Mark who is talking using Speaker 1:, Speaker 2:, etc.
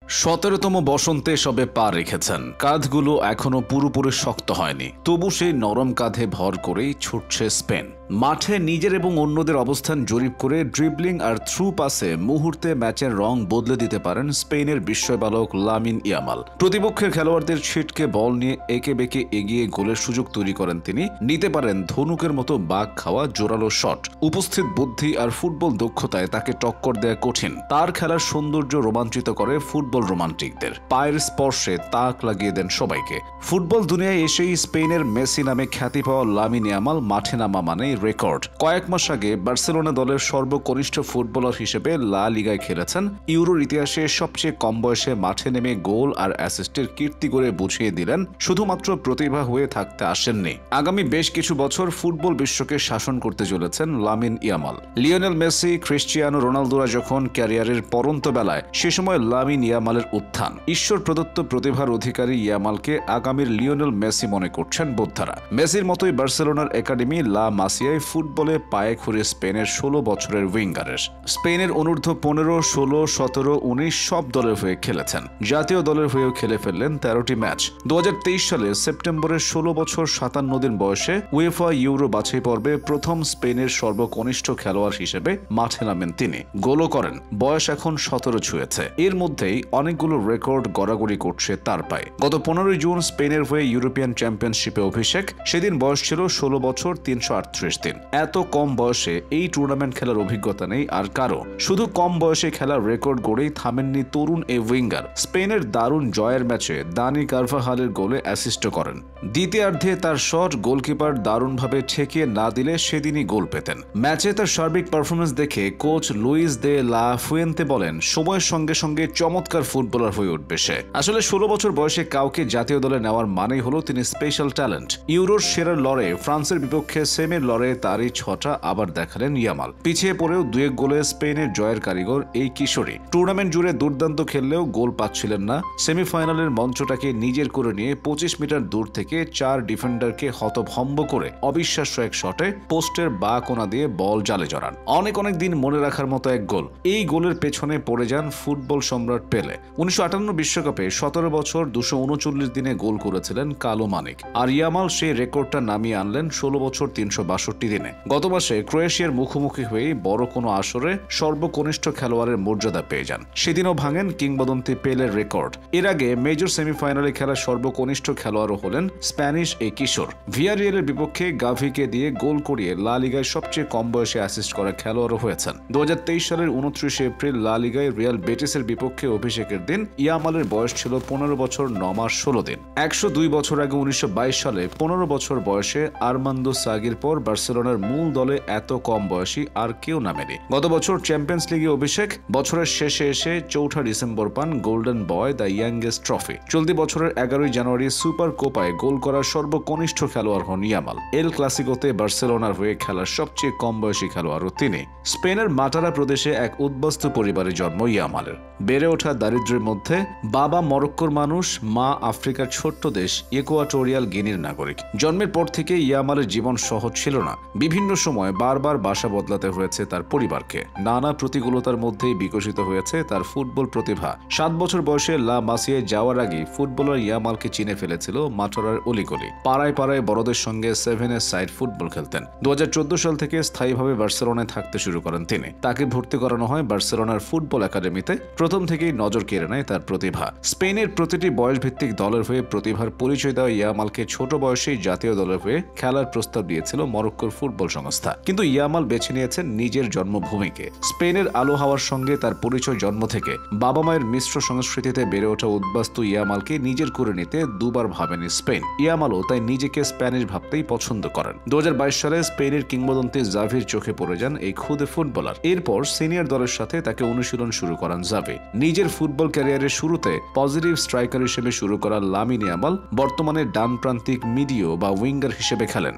Speaker 1: 17তম বসন্তে সবে পা রেখেছেন, কাঁধগুলো এখনো পুরোপুরি শক্ত হয়নি, তবু সেই নরম কাঁধে ভর করেই ছুটছে স্পেন। মাঠে নিজের এবং অন্যদের অবস্থান জরিপ করে ড্রিবলিং আর থ্রু পাসে মুহূর্তে ম্যাচের রং বদলে দিতে পারেন স্পেনের বিস্ময় বালক লামিন ইয়ামাল। প্রতিপক্ষের খেলোয়াড়দের ছিটকে বল নিয়ে একে বেঁকে এগিয়ে গোলের সুযোগ তৈরি করেন তিনি। নিতে পারেন ধনুকের মতো বাঘ খাওয়া জোরালো শট। উপস্থিত বুদ্ধি আর ফুটবল দক্ষতায় তাকে টক্কর দেয়া কঠিন। তার খেলার সৌন্দর্য রোমাঞ্চিত করে ফুটবল রোমান্টিকদের। পায়ের স্পর্শে তাক লাগিয়ে দেন সবাইকে। ফুটবল দুনিয়ায় এসেই স্পেনের মেসি নামে খ্যাতি পাওয়া লামিন ইয়ামাল মাঠে নামা মানে রেকর্ড। কয়েক মাস আগে বার্সেলোনা দলের সর্বকনিষ্ঠ ফুটবলার হিসেবে লা লিগায় খেলেছেন। ইউরোর ইতিহাসে সবচেয়ে কম বয়সে মাঠে নেমে গোল আর অ্যাসিস্টের কীর্তি করে বুঝিয়ে দিলেন শুধুমাত্র প্রতিভা হয়ে থাকতে আসেননি, আগামী বেশ কিছু বছর ফুটবল বিশ্বকে শাসন করতে চলেছেন Lamine Yamal. Lionel Messi, Cristiano রোনালদোরা যখন ক্যারিয়ারের পরন্ত বেলায়, সে সময় লামিন ইয়ামালের উত্থান। ঈশ্বর প্রদত্ত প্রতিভার অধিকারী ইয়ামালকে আগামীর লিওনেল মেসি মনে করছেন বোদ্ধারা। মেসির মতোই বার্সেলোনার একাডেমি লা মাসিয়ায় ফুটবলে পায়ে খুঁড়ে স্পেনের 16 বছরের উইঙ্গারের। স্পেনের অনূর্ধ্ব 15, 16, 17, 19 সব দলের হয়ে খেলেছেন। জাতীয় দলের হয়েও খেলে ফেললেন 13টি ম্যাচ। 2023 সালে সেপ্টেম্বরের 16 বছর 57 দিন বয়সে উয়েফা ইউরো বাছাই পর্বে প্রথম স্পেনের সর্বকনিষ্ঠ খেলোয়াড় হিসেবে মাঠে নামেন তিনি। গোলও করেন। বয়স এখন 17 ছুঁয়েছে। এর মধ্যেই অনেকগুলো রেকর্ড গড়াগড়ি করছে তার পায়ে। গত 15 জুন স্পেনের হয়ে ইউরোপিয়ান চ্যাম্পিয়নশিপে অভিষেক। সেদিন বয়স ছিল 16 বছর 338 দিন। এত কম বয়সে এই টুর্নামেন্ট খেলার অভিজ্ঞতা নেই আর কারো। শুধু কম বয়সে খেলার রেকর্ড গড়েই থামেননি তরুণ এই উইঙ্গার। স্পেনের দারুণ জয়ের ম্যাচে দানি কারভাহালের গোলে অ্যাসিস্ট করেন। দ্বিতীয়ার্ধে তার শট গোলকিপার দারুণভাবে ঠেকিয়ে না দিলে সেদিনই গোল পেতেন। ম্যাচে তার সার্বিক পারফরমেন্স দেখে coach Luis de la Fuente বলেন, সময়ের সঙ্গে সঙ্গে চমৎকার ফুটবলার হয়ে উঠবে সে। আসলে 16 বছর বয়সে কাউকে জাতীয় দলে নেওয়ার মানেই হলো তিনি স্পেশাল ট্যালেন্ট। ইউরোর সেরার লড়ে ফ্রান্সের বিপক্ষে সেমির লড়ে তারই ছটা আবার দেখালেন ইয়ামাল। পিছিয়ে পড়েও 2 গোলে স্পেনের জয়ের কারিগর এই কিশোরী। টুর্নামেন্ট জুড়ে দুর্দান্ত খেললেও গোল পাচ্ছিলেন না। সেমিফাইনালের মঞ্চটাকে নিজের করে নিয়ে 25 মিটার দূর থেকে 4 ডিফেন্ডারকে হতভম্ব করে অবিশ্বাস্য এক শটে পোস্টের বা কোনা দিয়ে বল জালে জড়ান। অনেক দিন মনে রাখার মতো এক গোল। এই গোলের পেছনে পড়ে যান ফুটবল সম্রাট পেলে। 1958 বিশ্বকাপে 17 বছর 239 দিনে গোল করেছিলেন কালো মানিক। আর ইয়ামাল সেই রেকর্ডটা নামিয়ে আনলেন 16 বছর 362 দিনে। গত মাসে ক্রোয়েশিয়ার মুখোমুখি হয়ে বড় কোনো আসরে সর্বকনিষ্ঠ খেলোয়াড়ের মর্যাদা পেয়ে যান। সেদিনও ভাঙেন কিংবদন্তি পেলের রেকর্ড। এর আগে মেজর সেমিফাইনালে খেলা সর্বকনিষ্ঠ খেলোয়াড়ও হলেন স্প্যানিশ এই কিশোর। ভিয়ারিয়ালের বিপক্ষে গাভিকে দিয়ে গোল করিয়ে লা লিগায় সবচেয়ে কম বয়সে অ্যাসিস্ট করা খেলোয়াড়ও হয়েছেন। 2023 সালের 29 এপ্রিল লা লিগায় রিয়াল বেটিসের বিপক্ষে অভিষেকের দিন ইয়ামালের বয়স ছিল 15 বছর 9 মাস 16 দিন। 102 বছর আগে 1922 সালে 15 বছর বয়সে আর্মান্দো সাগির পর বার্সেলোনার মূল দলে এত কম বয়সী আর কেউ নামেনি। গত বছর চ্যাম্পিয়ন্স লিগে অভিষেক। বছরের শেষে এসে 4 ডিসেম্বর পান golden boy the youngest trophy. চলতি বছরের 11 জানুয়ারি সুপার কোপায় গোল করার সর্বকনিষ্ঠ খেলোয়াড় হন ইয়ামাল। এল ক্লাসিকোতে বার্সেলোনার হয়ে খেলার সবচেয়ে কম বয়সী খেলোয়াড়ও তিনি। স্পেনের মাটারা প্রদেশে এক উদ্বাস্তু পরিবারে জন্ম ইয়ামালের। বেড়ে ওঠা দারিদ্র্যের মধ্যে। বাবা মরক্কোর মানুষ, মা আফ্রিকার ছোট্ট দেশ ইকুয়াটোরিয়াল গিনির নাগরিক। জন্মের পর থেকে ইয়ামালের জীবন সহজ ছিল না। বিভিন্ন সময় বারবার বাসা বদলাতে হয়েছে তার পরিবারকে। নানা প্রতিকূলতার মধ্যেই বিকশিত হয়েছে তার ফুটবল প্রতিভা। 7 বছর বয়সে লা মাসিয়ায় যাওয়ার আগে ফুটবলার ইয়ামালকে চিনে ফেলেছিল মাটারার অলিগলি। পাড়ায় পাড়ায় বড়দের সঙ্গে 7 সাইড ফুটবল খেলতেন। 2014 সাল থেকে স্থায়ীভাবে বার্সেলোনায় থাকতে শুরু করেন তিনি। তাকে ভর্তি করানো হয় বার্সেলোনার ফুটবল একাডেমিতে। প্রথম থেকেই নজর কেড়ে নেয় তার প্রতিভা। স্পেনের প্রতিটি বয়সভিত্তিক দলের হয়ে প্রতিভার পরিচয় দেওয়া ইয়ামালকে ছোট বয়সেই জাতীয় দলের হয়ে খেলার প্রস্তাব দিয়েছিল মরক্কোর ফুটবল সংস্থা। কিন্তু ইয়ামাল বেছে নিয়েছেন নিজের জন্মভূমিকে। স্পেনের আলো হাওয়ার সঙ্গে তার পরিচয় জন্ম থেকে। বাবা মায়ের মিশ্র সংস্কৃতিতে বেড়ে ওঠা উদ্বাস্তু ইয়ামালকে নিজের করে নিতে দুবার ভাবেনি স্পেন। ইয়ামালও তাই নিজেকে স্প্যানিশ ভাবতেই পছন্দ করেন। 2022 সালে স্পেনের কিংবদন্তি জাভির চোখে পড়ে যান এই ক্ষুদে ফুটবলার। এরপর সিনিয়র দলের সাথে তাকে অনুশীলন শুরু করান জাভি। নিজের ফুটবল ক্যারিয়ারের শুরুতে পজিটিভ স্ট্রাইকার হিসেবে শুরু করা লামিন ইয়ামাল বর্তমানে ডানপ্রান্তিক মিডিও বা উইঙ্গার হিসেবে খেলেন।